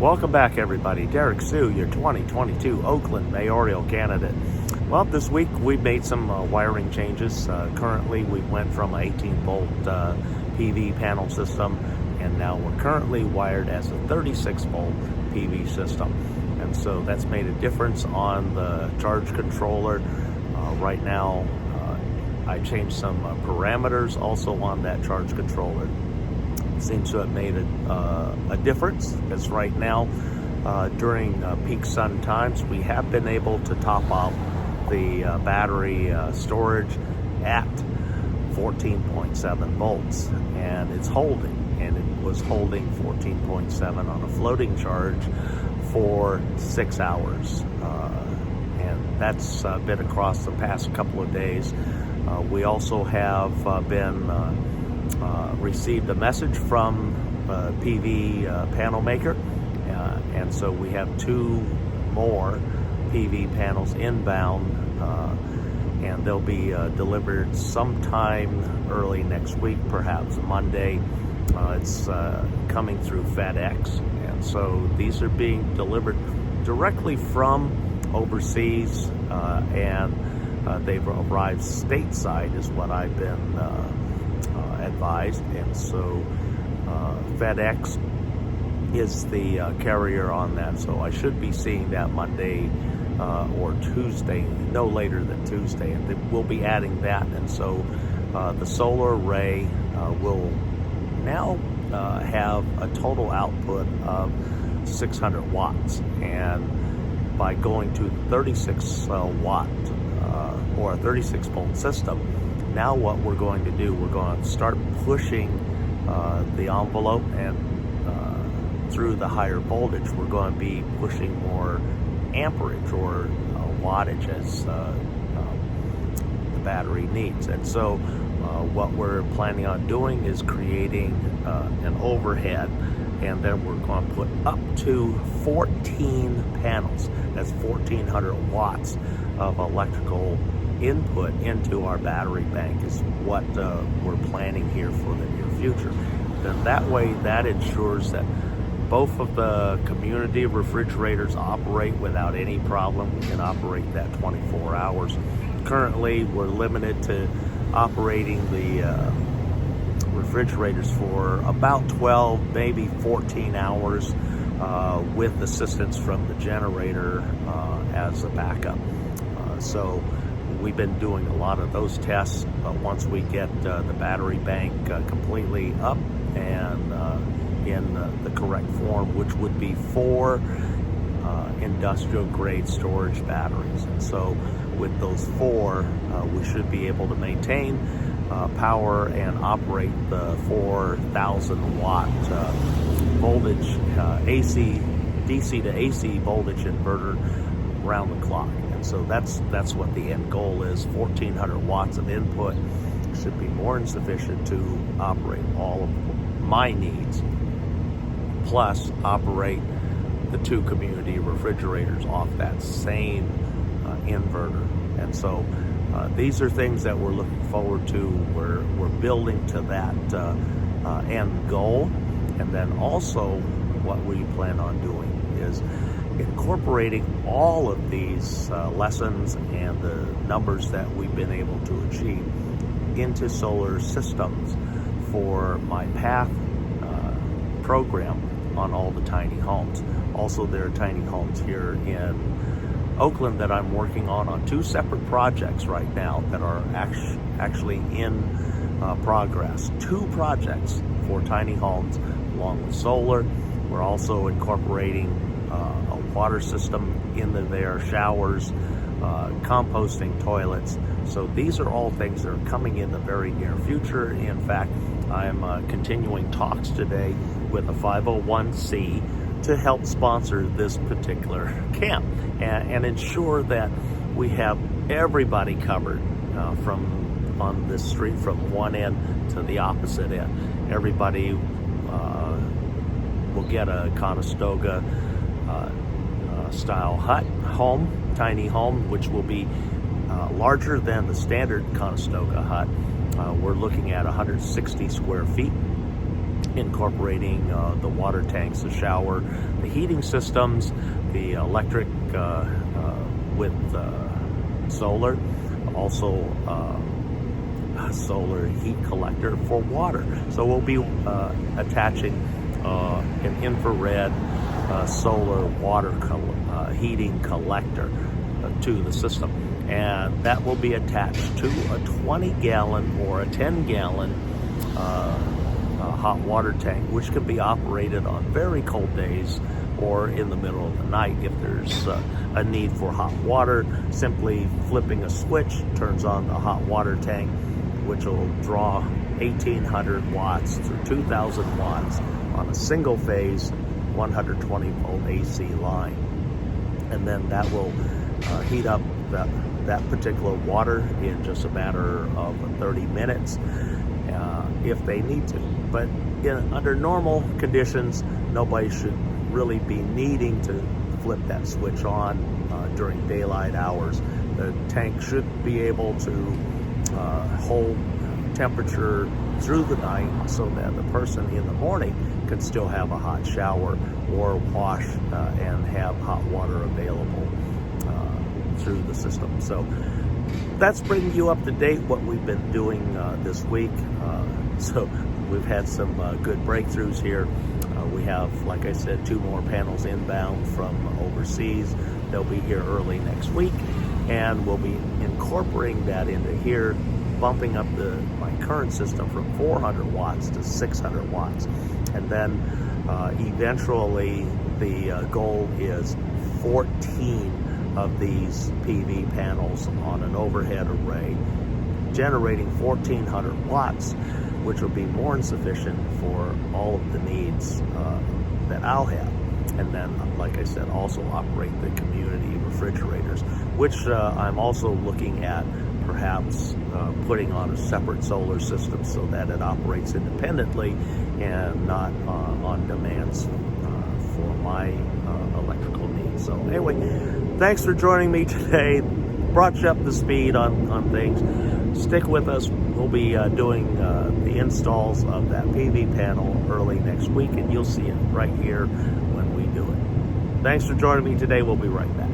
Welcome back, everybody. Derrick Soo, your 2022 Oakland mayoral candidate. Well, this week we made some wiring changes. Currently, we went from an 18-volt PV panel system, and now we're currently wired as a 36-volt PV system. And so that's made a difference on the charge controller. Right now, I changed some parameters also on that charge controller. Seems to have made a difference, because right now during peak sun times we have been able to top up the battery storage at 14.7 volts, and it's holding, and it was holding 14.7 on a floating charge for 6 hours, and that's been across the past couple of days. We also have received a message from PV panel maker, and so we have 2 more PV panels inbound, and they'll be delivered sometime early next week, perhaps Monday. It's coming through FedEx, and so these are being delivered directly from overseas, and they've arrived stateside is what I've been advised, and so FedEx is the carrier on that, so I should be seeing that Monday or Tuesday, no later than Tuesday, and we'll be adding that. And so the solar array will now have a total output of 600 watts, and by going to 36 watt or a 36 volt system, now what we're going to do, we're going to start pushing the envelope, and through the higher voltage, we're going to be pushing more amperage or wattage as the battery needs. And so what we're planning on doing is creating an overhead, and then we're going to put up to 14 panels. That's 1,400 watts of electrical input into our battery bank is what we're planning here for the near future. Then that way, that ensures that both of the community refrigerators operate without any problem. We can operate that 24 hours. Currently, we're limited to operating the refrigerators for about 12, maybe 14 hours with assistance from the generator as a backup. So we've been doing a lot of those tests, but once we get the battery bank completely up and in the correct form, which would be 4 industrial grade storage batteries. And so with those 4, we should be able to maintain power and operate the 4,000 watt voltage AC, DC to AC voltage inverter round the clock. And so that's what the end goal is. 1,400 watts of input should be more than sufficient to operate all of my needs, plus operate the 2 community refrigerators off that same inverter. And so these are things that we're looking forward to. We're building to that end goal. And then also what we plan on doing is incorporating all of these lessons and the numbers that we've been able to achieve into solar systems for my path program on all the tiny homes. Also, there are tiny homes here in Oakland that I'm working on 2 separate projects right now that are actually in progress. 2 projects for tiny homes along with solar. We're also incorporating a water system into their showers, composting toilets. So these are all things that are coming in the very near future. In fact, I'm continuing talks today with a 501c to help sponsor this particular camp and ensure that we have everybody covered from on this street, from one end to the opposite end. Everybody will get a Conestoga style hut, tiny home, which will be larger than the standard Conestoga hut. We're looking at 160 square feet, incorporating the water tanks, the shower, the heating systems, the electric with solar, also solar heat collector for water. So we'll be attaching an infrared solar water heating collector to the system, and that will be attached to a 20-gallon or a 10-gallon hot water tank, which can be operated on very cold days or in the middle of the night. If there's a need for hot water, simply flipping a switch turns on the hot water tank, which will draw 1,800 watts to 2,000 watts on a single phase 120 volt AC line. And then that will heat up that particular water in just a matter of 30 minutes if they need to. But under normal conditions, nobody should really be needing to flip that switch on during daylight hours. The tank should be able to hold temperature through the night so that the person in the morning can still have a hot shower or wash and have hot water available through the system. So that's bringing you up to date what we've been doing this week. So we've had some good breakthroughs here. We have, like I said, 2 more panels inbound from overseas. They'll be here early next week, and we'll be incorporating that into here, bumping up my current system from 400 watts to 600 watts. And then eventually the goal is 14 of these PV panels on an overhead array, generating 1,400 watts, which will be more than sufficient for all of the needs that I'll have. And then, like I said, also operate the community refrigerators, which I'm also looking at perhaps putting on a separate solar system so that it operates independently and not on demands for my electrical needs. So anyway, thanks for joining me today. Brought you up to speed on things. Stick with us. We'll be doing the installs of that PV panel early next week, and you'll see it right here when we do it. Thanks for joining me today. We'll be right back.